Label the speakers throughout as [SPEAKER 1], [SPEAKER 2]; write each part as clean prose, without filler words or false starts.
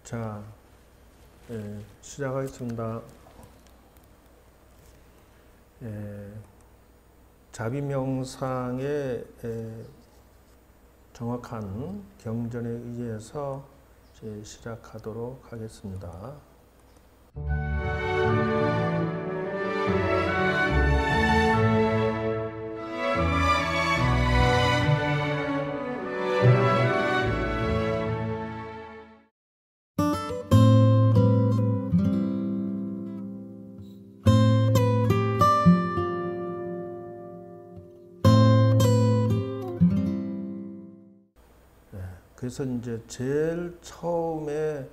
[SPEAKER 1] 자, 시작하겠습니다. 자비명상의 정확한 경전에 의해서 시작하도록 하겠습니다. 그래서 이제 제일 처음에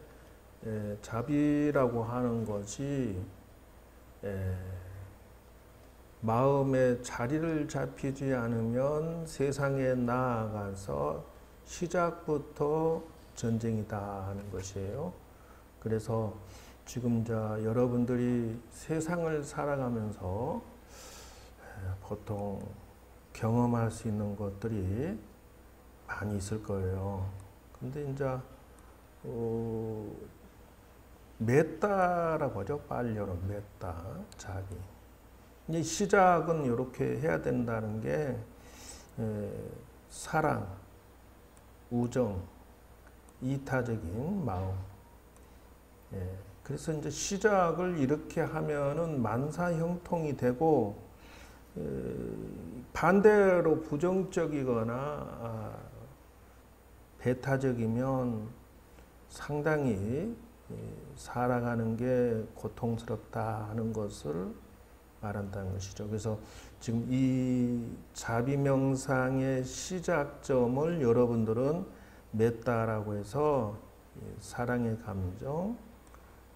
[SPEAKER 1] 자비라고 하는 것이 마음의 자리를 잡히지 않으면 세상에 나아가서 시작부터 전쟁이다 하는 것이에요. 그래서 지금 여러분들이 세상을 살아가면서 보통 경험할 수 있는 것들이 많이 있을 거예요. 근데 이제 맺다라고 하죠. 빨려는 맺다, 자비. 이 시작은 이렇게 해야 된다는 게 사랑, 우정, 이타적인 마음. 그래서 이제 시작을 이렇게 하면은 만사형통이 되고 반대로 부정적이거나 배타적이면 상당히 살아가는 게 고통스럽다 하는 것을 말한다는 것이죠. 그래서 지금 이 자비명상의 시작점을 여러분들은 맺다라고 해서 사랑의 감정,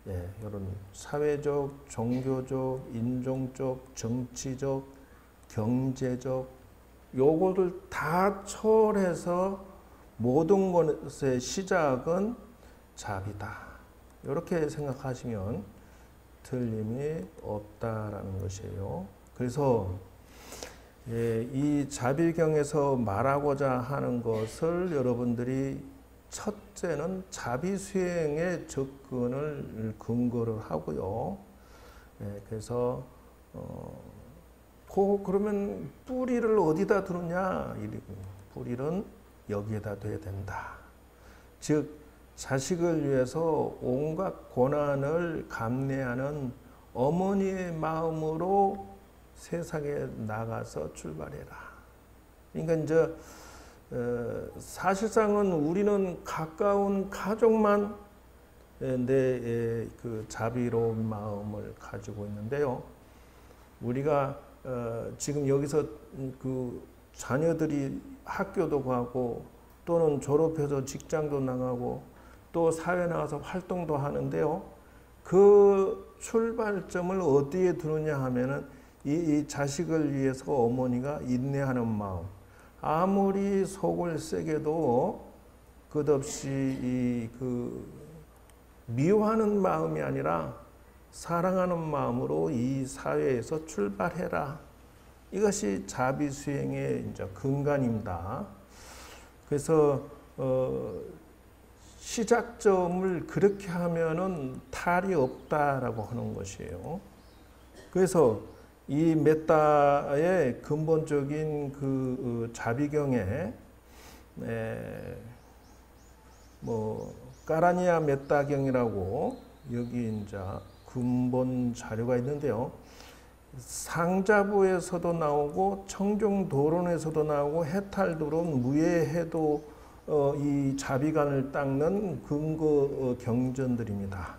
[SPEAKER 1] 이런 사회적, 종교적, 인종적, 정치적, 경제적 요거를 다 초월해서 모든 것의 시작은 자비다. 이렇게 생각하시면 틀림이 없다라는 것이에요. 그래서 이 자비경에서 말하고자 하는 것을 여러분들이 첫째는 자비수행에 접근을 근거를 하고요. 그래서 그러면 뿌리를 어디다 두느냐? 뿌리는 여기에다 둬야 된다. 즉 자식을 위해서 온갖 고난을 감내하는 어머니의 마음으로 세상에 나가서 출발해라. 그러니까 이제 사실상은 우리는 가까운 가족만 내 그 자비로운 마음을 가지고 있는데요. 우리가 지금 여기서 그 자녀들이 학교도 가고 또는 졸업해서 직장도 나가고 또 사회 나가서 활동도 하는데요. 그 출발점을 어디에 두느냐 하면은 이 자식을 위해서 어머니가 인내하는 마음. 아무리 속을 세게도 끝없이 미워하는 마음이 아니라 사랑하는 마음으로 이 사회에서 출발해라. 이것이 자비 수행의 이제 근간입니다. 그래서 시작점을 그렇게 하면은 탈이 없다라고 하는 것이에요. 그래서 이 맺다의 근본적인 그 자비경에 까라니아 맺다경이라고 여기 이제 근본 자료가 있는데요. 상자부에서도 나오고 청정도론에서도 나오고 해탈도론 무예해도 이 자비관을 닦는 근거 경전들입니다.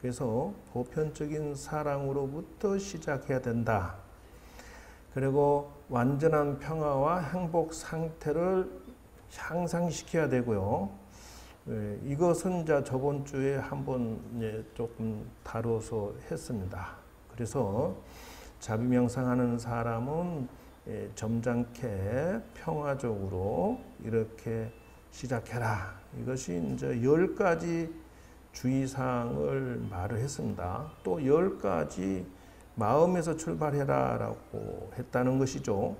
[SPEAKER 1] 그래서 보편적인 사랑으로부터 시작해야 된다. 그리고 완전한 평화와 행복 상태를 향상시켜야 되고요. 이것은 이제 저번 주에 한번 조금 다뤄서 했습니다. 그래서 자비명상하는 사람은 점잖게 평화적으로 이렇게 시작해라. 이것이 이제 10가지 주의사항을 말을 했습니다. 또 10가지 마음에서 출발해라 라고 했다는 것이죠.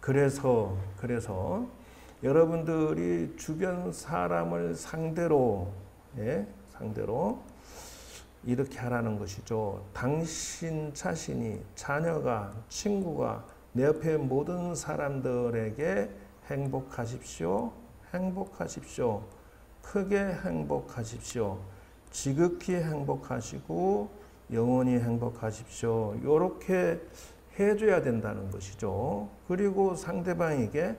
[SPEAKER 1] 그래서 여러분들이 주변 사람을 상대로 상대로 이렇게 하라는 것이죠. 당신 자신이, 자녀가, 친구가, 내 옆에 모든 사람들에게 행복하십시오. 행복하십시오. 크게 행복하십시오. 지극히 행복하시고 영원히 행복하십시오. 이렇게 해줘야 된다는 것이죠. 그리고 상대방에게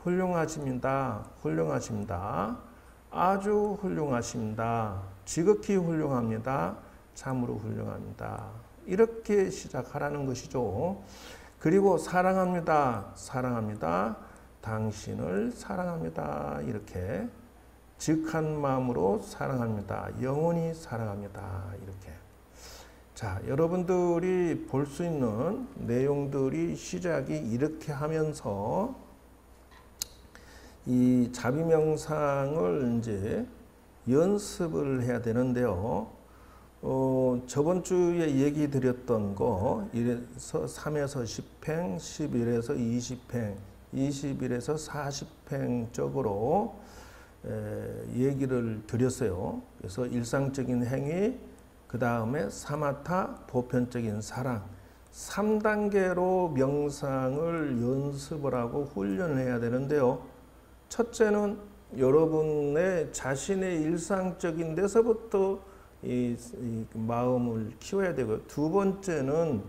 [SPEAKER 1] 훌륭하십니다. 훌륭하십니다. 아주 훌륭하십니다. 지극히 훌륭합니다. 참으로 훌륭합니다. 이렇게 시작하라는 것이죠. 그리고 사랑합니다. 사랑합니다. 당신을 사랑합니다. 이렇게 즉한 마음으로 사랑합니다. 영원히 사랑합니다. 이렇게. 자, 여러분들이 볼 수 있는 내용들이 시작이 이렇게 하면서 이 자비명상을 이제 연습을 해야 되는데요. 저번 주에 얘기 드렸던 거, 3에서 10행, 11에서 20행, 21에서 40행 쪽으로 얘기를 드렸어요. 그래서 일상적인 행위, 그 다음에 사마타, 보편적인 사랑, 3단계로 명상을 연습을 하고 훈련을 해야 되는데요. 첫째는 여러분의 자신의 일상적인 데서부터 이 마음을 키워야 되고요. 두 번째는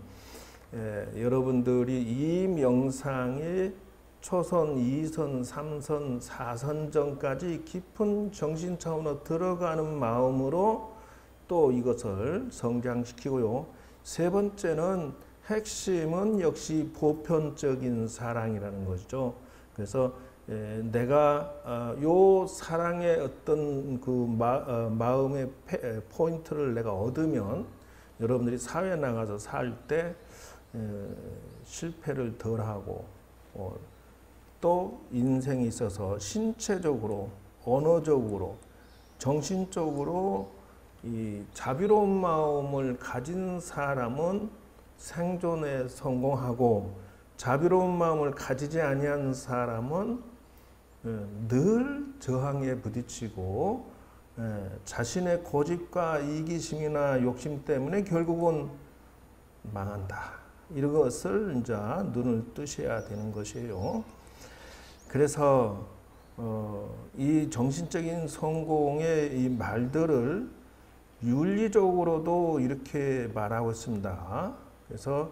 [SPEAKER 1] 여러분들이 이 명상이 초선, 2선, 3선, 4선전까지 깊은 정신 차원으로 들어가는 마음으로 또 이것을 성장시키고요. 세 번째는 핵심은 역시 보편적인 사랑이라는 것이죠. 그래서 내가 요 사랑의 어떤 그 마음의 포인트를 내가 얻으면 여러분들이 사회에 나가서 살 때 실패를 덜하고 또 인생에 있어서 신체적으로, 언어적으로, 정신적으로 이 자비로운 마음을 가진 사람은 생존에 성공하고 자비로운 마음을 가지지 아니한 사람은 늘 저항에 부딪히고 자신의 고집과 이기심이나 욕심 때문에 결국은 망한다. 이것을 이제 눈을 뜨셔야 되는 것이에요. 그래서 이 정신적인 성공의 이 말들을 윤리적으로도 이렇게 말하고 있습니다. 그래서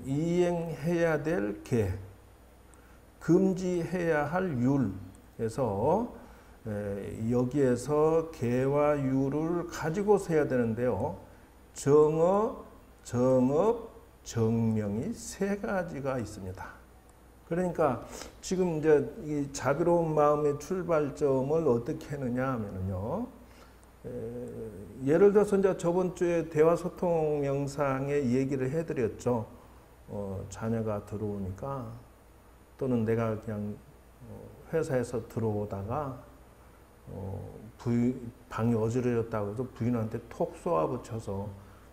[SPEAKER 1] 이행해야 될 계, 금지해야 할 율. 그래서 여기에서 계와 율을 가지고서 해야 되는데요. 정업, 정명이 세 가지가 있습니다. 그러니까 지금 이제 이 자비로운 마음의 출발점을 어떻게 했느냐 하면요. 예를 들어서 이제 저번 주에 대화 소통 영상에 얘기를 해드렸죠. 자녀가 들어오니까 또는 내가 그냥 회사에서 들어오다가 방이 어지러졌다고 해서 부인한테 톡 쏘아붙여서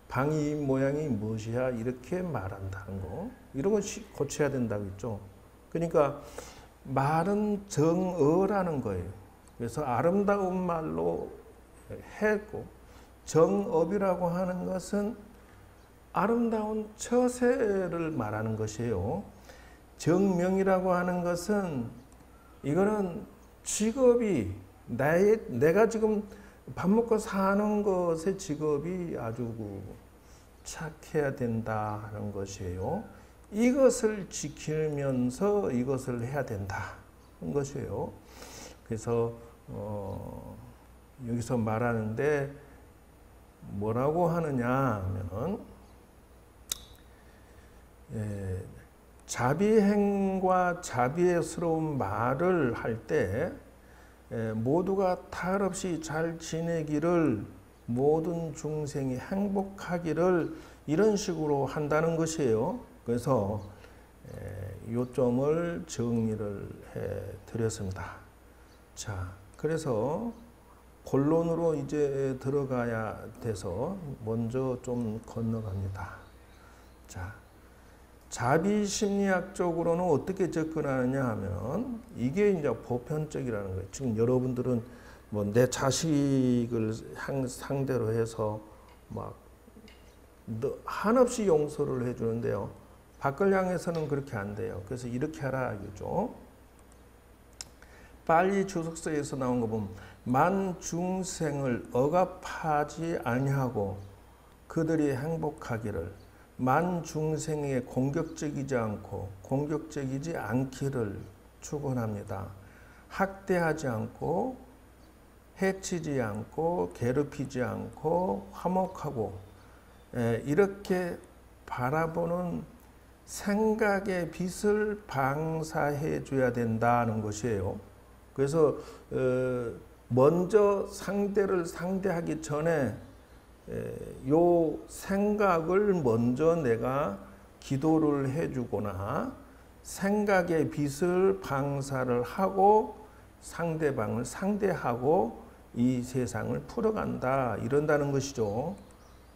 [SPEAKER 1] 방이 모양이 무엇이야 이렇게 말한다는 거, 이런 거 고쳐야 된다고 했죠. 그러니까 말은 정어라는 거예요. 그래서 아름다운 말로 했고, 정업이라고 하는 것은 아름다운 처세를 말하는 것이에요. 정명이라고 하는 것은 이거는 직업이 내가 지금 밥 먹고 사는 것의 직업이 아주 착해야 된다는 것이에요. 이것을 지키면서 이것을 해야 된다는 것이에요. 그래서 여기서 말하는데 뭐라고 하느냐 하면은 자비행과 자비스러운 말을 할 때 모두가 탈 없이 잘 지내기를, 모든 중생이 행복하기를 이런 식으로 한다는 것이에요. 그래서 요점을 정리를 해 드렸습니다. 자, 그래서 본론으로 이제 들어가야 돼서 먼저 좀 건너갑니다. 자, 자비 심리학적으로는 어떻게 접근하느냐 하면 이게 이제 보편적이라는 거예요. 지금 여러분들은 뭐 내 자식을 상대로 해서 막 한없이 용서를 해주는데요. 밖을 향해서는 그렇게 안 돼요. 그래서 이렇게 하라 이거죠. 빨리 주석서에서 나온 거 보면 만 중생을 억압하지 아니하고 그들이 행복하기를 만 중생에게 공격적이지 않고 공격적이지 않기를 축원합니다. 학대하지 않고 해치지 않고 괴롭히지 않고 화목하고 이렇게 바라보는 생각의 빛을 방사해 줘야 된다는 것이에요. 그래서 먼저 상대를 상대하기 전에 요 생각을 먼저 내가 기도를 해주거나 생각의 빛을 방사를 하고 상대방을 상대하고 이 세상을 풀어간다 이런다는 것이죠.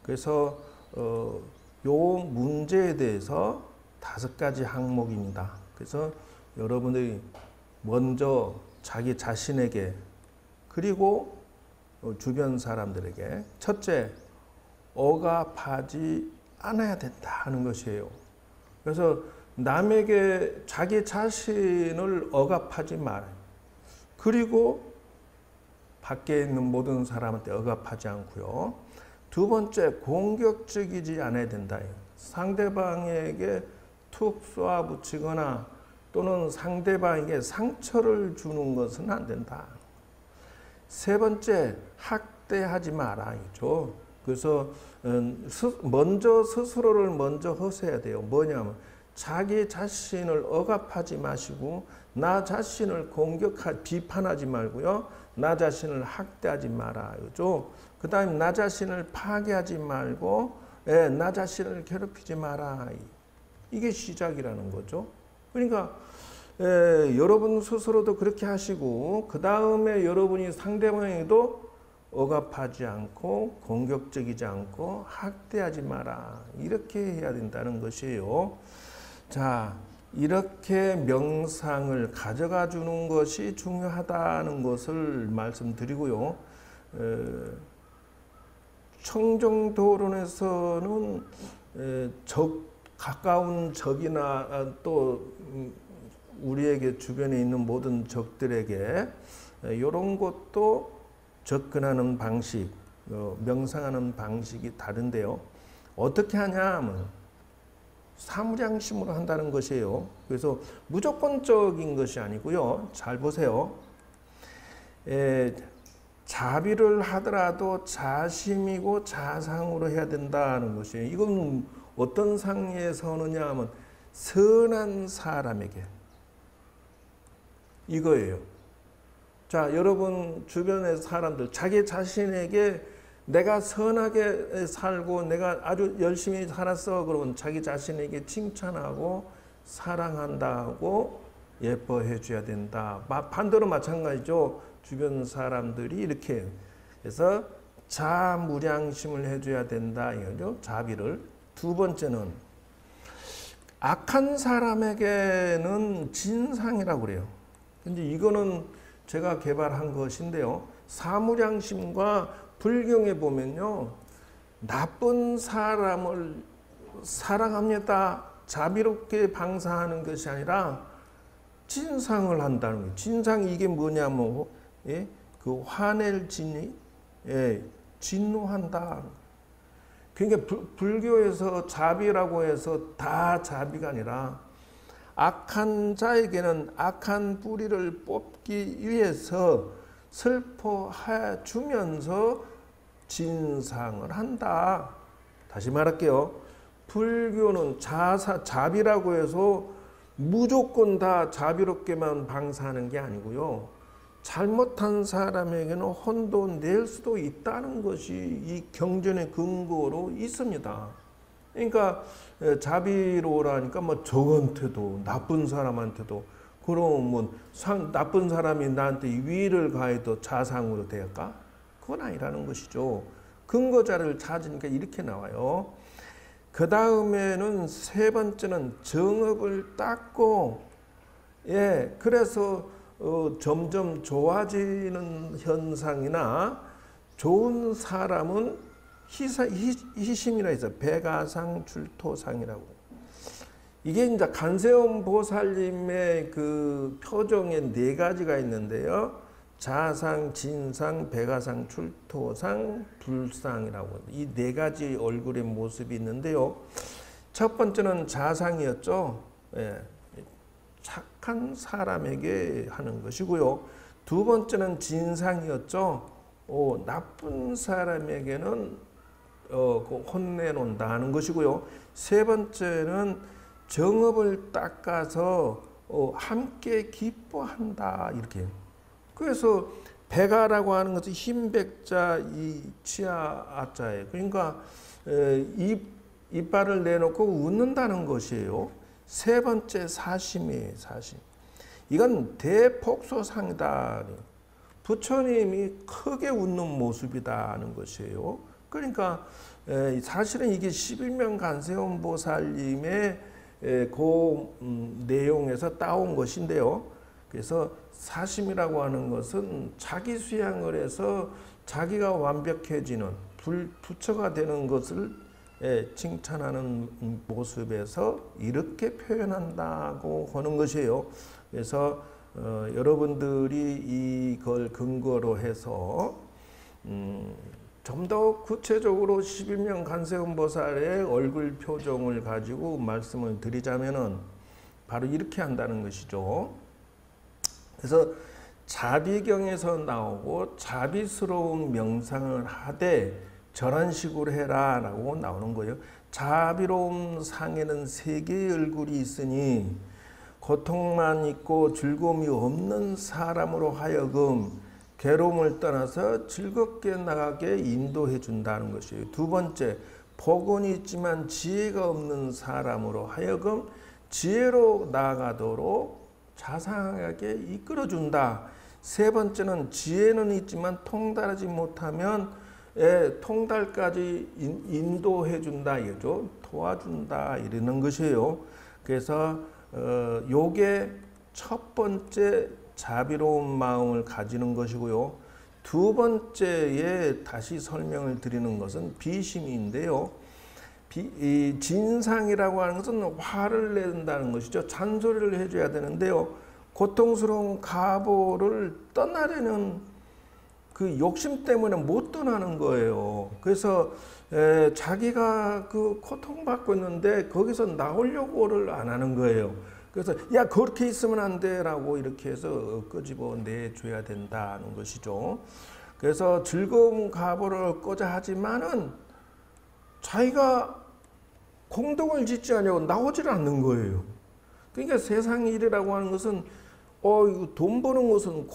[SPEAKER 1] 그래서 요 문제에 대해서 5가지 항목입니다. 그래서 여러분들이 먼저 자기 자신에게 그리고 주변 사람들에게 첫째 억압하지 않아야 된다는 것이에요. 그래서 남에게 자기 자신을 억압하지 말아요. 그리고 밖에 있는 모든 사람한테 억압하지 않고요. 두 번째 공격적이지 않아야 된다. 상대방에게 툭 쏘아붙이거나 또는 상대방에게 상처를 주는 것은 안 된다. 세 번째 학대하지 마라죠. 그래서 먼저 스스로를 먼저 허세야 돼요. 뭐냐면 자기 자신을 억압하지 마시고 나 자신을 비판하지 말고요. 나 자신을 학대하지 말아요. 그 다음에 나 자신을 파괴하지 말고 나 자신을 괴롭히지 마라. 이게 시작이라는 거죠. 그러니까 여러분 스스로도 그렇게 하시고 그 다음에 여러분이 상대방에게도 억압하지 않고 공격적이지 않고 학대하지 마라. 이렇게 해야 된다는 것이에요. 자, 이렇게 명상을 가져가 주는 것이 중요하다는 것을 말씀드리고요. 청정도론에서는 가까운 적이나 또 우리에게 주변에 있는 모든 적들에게 이런 것도 접근하는 방식, 명상하는 방식이 다른데요. 어떻게 하냐 하면 사무장심으로 한다는 것이에요. 그래서 무조건적인 것이 아니고요. 잘 보세요. 자비를 하더라도 자심이고 자상으로 해야 된다는 것이에요. 이건 어떤 상에서 하느냐 하면 선한 사람에게 이거예요. 자, 여러분 주변의 사람들 자기 자신에게 내가 선하게 살고 내가 아주 열심히 살았어 그러면 자기 자신에게 칭찬하고 사랑한다고 예뻐해 줘야 된다. 반대로 마찬가지죠. 주변 사람들이 이렇게 해서 자무량심을 해줘야 된다. 이거죠. 자비를. 두 번째는 악한 사람에게는 진상이라고 그래요. 근데 이거는 제가 개발한 것인데요. 사무량심과 불경에 보면요. 나쁜 사람을 사랑합니다. 자비롭게 방사하는 것이 아니라 진상을 한다는 거예요. 진상이 이게 뭐냐면 그 화낼 진이 진노한다. 그러니까 불교에서 자비라고 해서 다 자비가 아니라 악한 자에게는 악한 뿌리를 뽑기 위해서 슬퍼해 주면서 진상을 한다. 다시 말할게요. 불교는 자비라고 해서 무조건 다 자비롭게만 방사하는 게 아니고요. 잘못한 사람에게는 혼도 낼 수도 있다는 것이 이 경전의 근거로 있습니다. 그러니까 자비로우라니까 뭐 저한테도 나쁜 사람한테도 그러면 나쁜 사람이 나한테 위를 가해도 자상으로 될까? 그건 아니라는 것이죠. 근거자를 찾으니까 이렇게 나와요. 그 다음에는 세 번째는 정업을 닦고 그래서 점점 좋아지는 현상이나 좋은 사람은 희심이라 해서 백아상 출토상이라고. 이게 이제 간세음 보살님의 그 표정에 4가지가 있는데요. 자상, 진상, 백아상, 출토상, 불상이라고. 이 4가지 얼굴의 모습이 있는데요. 첫 번째는 자상이었죠. 예, 착한 사람에게 하는 것이고요. 두 번째는 진상이었죠. 나쁜 사람에게는 혼내놓는다 하는 것이고요. 세 번째는 정업을 닦아서 함께 기뻐한다 이렇게. 그래서 백아라고 하는 것은 흰백자 이 치아 아자예요. 그러니까 이빨을 내놓고 웃는다는 것이에요. 세 번째 사심이에요. 사심. 이건 대폭소상이다. 부처님이 크게 웃는 모습이다 하는 것이에요. 그러니까 사실은 이게 11명 간세음 보살님의 그 내용에서 따온 것인데요. 그래서 사심이라고 하는 것은 자기 수양을 해서 자기가 완벽해지는 부처가 되는 것을 칭찬하는 모습에서 이렇게 표현한다고 하는 것이에요. 그래서 여러분들이 이걸 근거로 해서 좀 더 구체적으로 11명 간세음 보살의 얼굴 표정을 가지고 말씀을 드리자면은 바로 이렇게 한다는 것이죠. 그래서 자비경에서 나오고 자비스러운 명상을 하되 저런 식으로 해라 라고 나오는 거예요. 자비로운 상에는 3개의 얼굴이 있으니 고통만 있고 즐거움이 없는 사람으로 하여금 괴로움을 떠나서 즐겁게 나가게 인도해 준다는 것이에요. 두 번째, 복은 있지만 지혜가 없는 사람으로 하여금 지혜로 나아가도록 자상하게 이끌어 준다. 세 번째는 지혜는 있지만 통달하지 못하면 통달까지 인도해 준다 이거죠. 도와준다 이러는 것이에요. 그래서 요게 첫 번째 자비로운 마음을 가지는 것이고요. 두 번째에 다시 설명을 드리는 것은 비심인데요. 진상이라고 하는 것은 화를 낸다는 것이죠. 잔소리를 해줘야 되는데요. 고통스러운 가보를 떠나려는 그 욕심 때문에 못 떠나는 거예요. 그래서 자기가 그 고통받고 있는데 거기서 나오려고를 안 하는 거예요. 그래서 야 그렇게 있으면 안 돼라고 이렇게 해서 끄집어 내줘야 된다는 것이죠. 그래서 즐거운 가보를 얻고자 하지만은 자기가 공덕을 짓지 않냐고 나오질 않는 거예요. 그러니까 세상 일이라고 하는 것은 이거 돈 버는 것은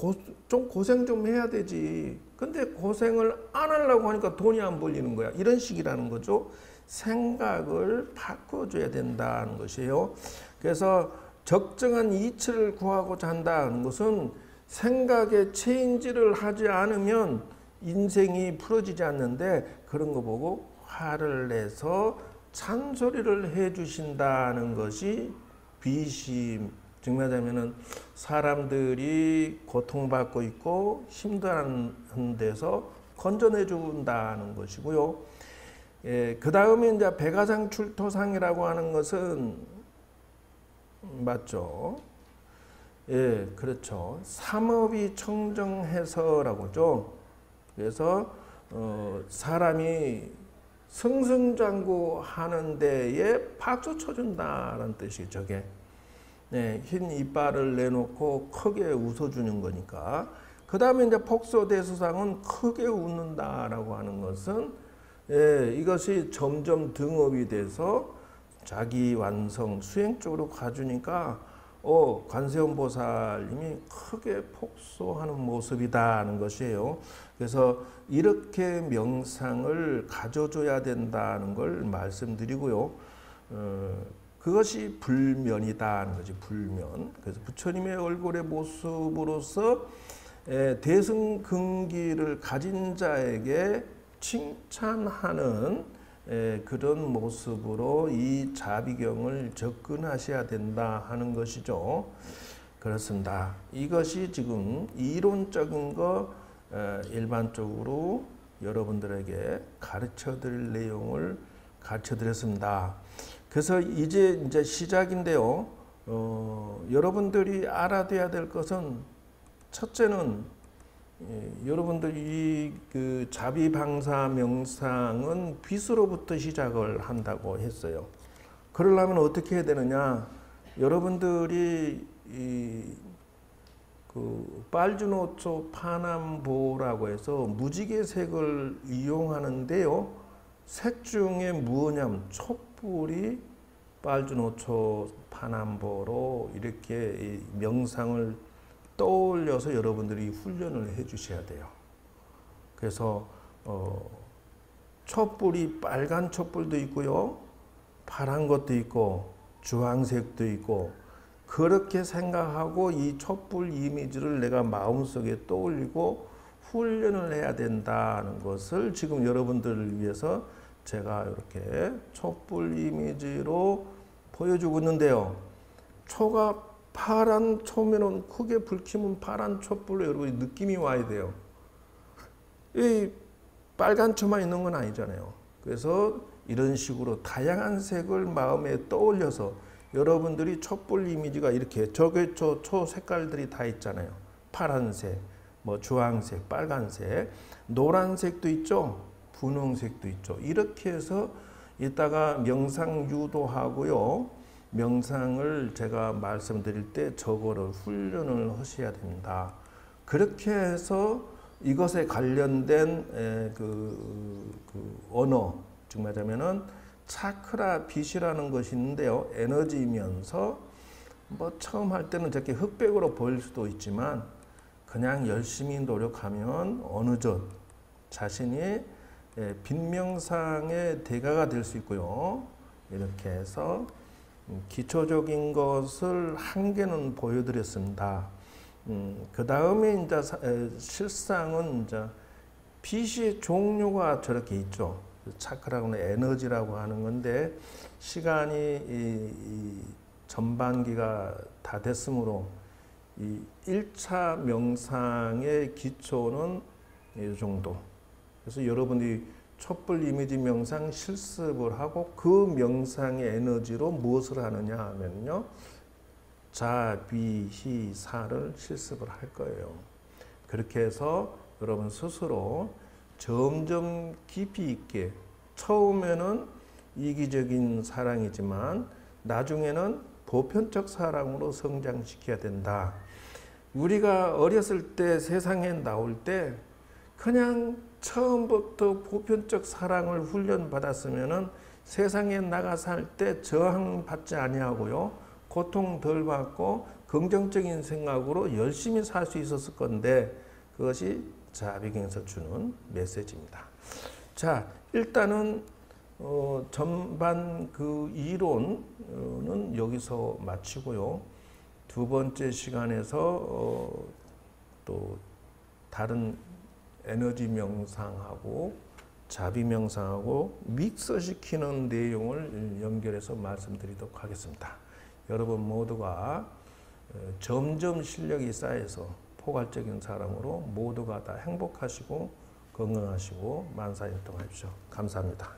[SPEAKER 1] 좀 고생 좀 해야 되지. 근데 고생을 안 하려고 하니까 돈이 안 벌리는 거야. 이런 식이라는 거죠. 생각을 바꿔줘야 된다는 것이에요. 그래서 적정한 이치를 구하고자 한다는 것은 생각에 체인지를 하지 않으면 인생이 풀어지지 않는데 그런 거 보고 화를 내서 잔소리를 해주신다는 것이 비심. 즉 말하자면은 사람들이 고통받고 있고 힘들어하는 데서 건져내 준다는 것이고요. 그 다음에 이제 백아상 출토상이라고 하는 것은 맞죠? 예, 그렇죠. 삼업이 청정해서라고죠. 그래서 사람이 승승장구 하는 데에 박수 쳐준다는 뜻이에요. 저게. 네, 흰 이빨을 내놓고 크게 웃어주는 거니까. 그 다음에 이제 폭소대수상은 크게 웃는다라고 하는 것은 이것이 점점 등업이 돼서 자기 완성, 수행 쪽으로 가주니까 관세음 보살님이 크게 폭소하는 모습이다 하는 것이에요. 그래서 이렇게 명상을 가져줘야 된다는 걸 말씀드리고요. 그것이 불면이다 하는 거지, 불면. 그래서 부처님의 얼굴의 모습으로서 대승근기를 가진 자에게 칭찬하는 그런 모습으로 이 자비경을 접근하셔야 된다 하는 것이죠. 그렇습니다. 이것이 지금 이론적인 거 일반적으로 여러분들에게 가르쳐 드릴 내용을 가르쳐 드렸습니다. 그래서 이제 시작인데요. 여러분들이 알아둬야 될 것은 첫째는 여러분들이 그 자비방사 명상은 빛으로부터 시작을 한다고 했어요. 그러려면 어떻게 해야 되느냐? 여러분들이 그 빨주노초 파남보라고 해서 무지개색을 이용하는데요. 색 중에 무엇냐면 촛불이 빨주노초 파남보로 이렇게 명상을 떠올려서 여러분들이 훈련을 해 주셔야 돼요. 그래서 촛불이 빨간 촛불도 있고요. 파란 것도 있고 주황색도 있고 그렇게 생각하고 이 촛불 이미지를 내가 마음속에 떠올리고 훈련을 해야 된다는 것을 지금 여러분들을 위해서 제가 이렇게 촛불 이미지로 보여주고 있는데요. 초가 파란 초면은 크게 불 켜면 파란 촛불로 여러분이 느낌이 와야 돼요. 이 빨간 초만 있는 건 아니잖아요. 그래서 이런 식으로 다양한 색을 마음에 떠올려서 여러분들이 촛불 이미지가 이렇게 저게 초 색깔들이 다 있잖아요. 파란색, 뭐 주황색, 빨간색, 노란색도 있죠. 분홍색도 있죠. 이렇게 해서 이따가 명상 유도하고요. 명상을 제가 말씀드릴 때 저거를 훈련을 하셔야 됩니다. 그렇게 해서 이것에 관련된 그 언어, 즉 말하면은 차크라 빛이라는 것이 있는데요. 에너지면서 뭐 처음 할 때는 저렇게 흑백으로 보일 수도 있지만 그냥 열심히 노력하면 어느덧 자신이 빛명상의 대가가 될 수 있고요. 이렇게 해서 기초적인 것을 한 개는 보여드렸습니다. 그 다음에 이제 실상은 이제 빛의 종류가 저렇게 있죠. 차크라고는 에너지라고 하는 건데 시간이 이 전반기가 다 됐으므로 이 1차 명상의 기초는 이 정도. 그래서 여러분이 촛불 이미지 명상 실습을 하고 그 명상의 에너지로 무엇을 하느냐 하면요. 자비희사를 실습을 할 거예요. 그렇게 해서 여러분 스스로 점점 깊이 있게 처음에는 이기적인 사랑이지만 나중에는 보편적 사랑으로 성장시켜야 된다. 우리가 어렸을 때 세상에 나올 때 그냥 처음부터 보편적 사랑을 훈련받았으면은 세상에 나가 살 때 저항받지 아니하고요. 고통 덜 받고 긍정적인 생각으로 열심히 살 수 있었을 건데 그것이 자비경에서 주는 메시지입니다. 자, 일단은 전반 그 이론은 여기서 마치고요. 두 번째 시간에서 또 다른 에너지 명상하고 자비 명상하고 믹서시키는 내용을 연결해서 말씀드리도록 하겠습니다. 여러분 모두가 점점 실력이 쌓여서 포괄적인 사람으로 모두가 다 행복하시고 건강하시고 만사형통하십시오. 감사합니다.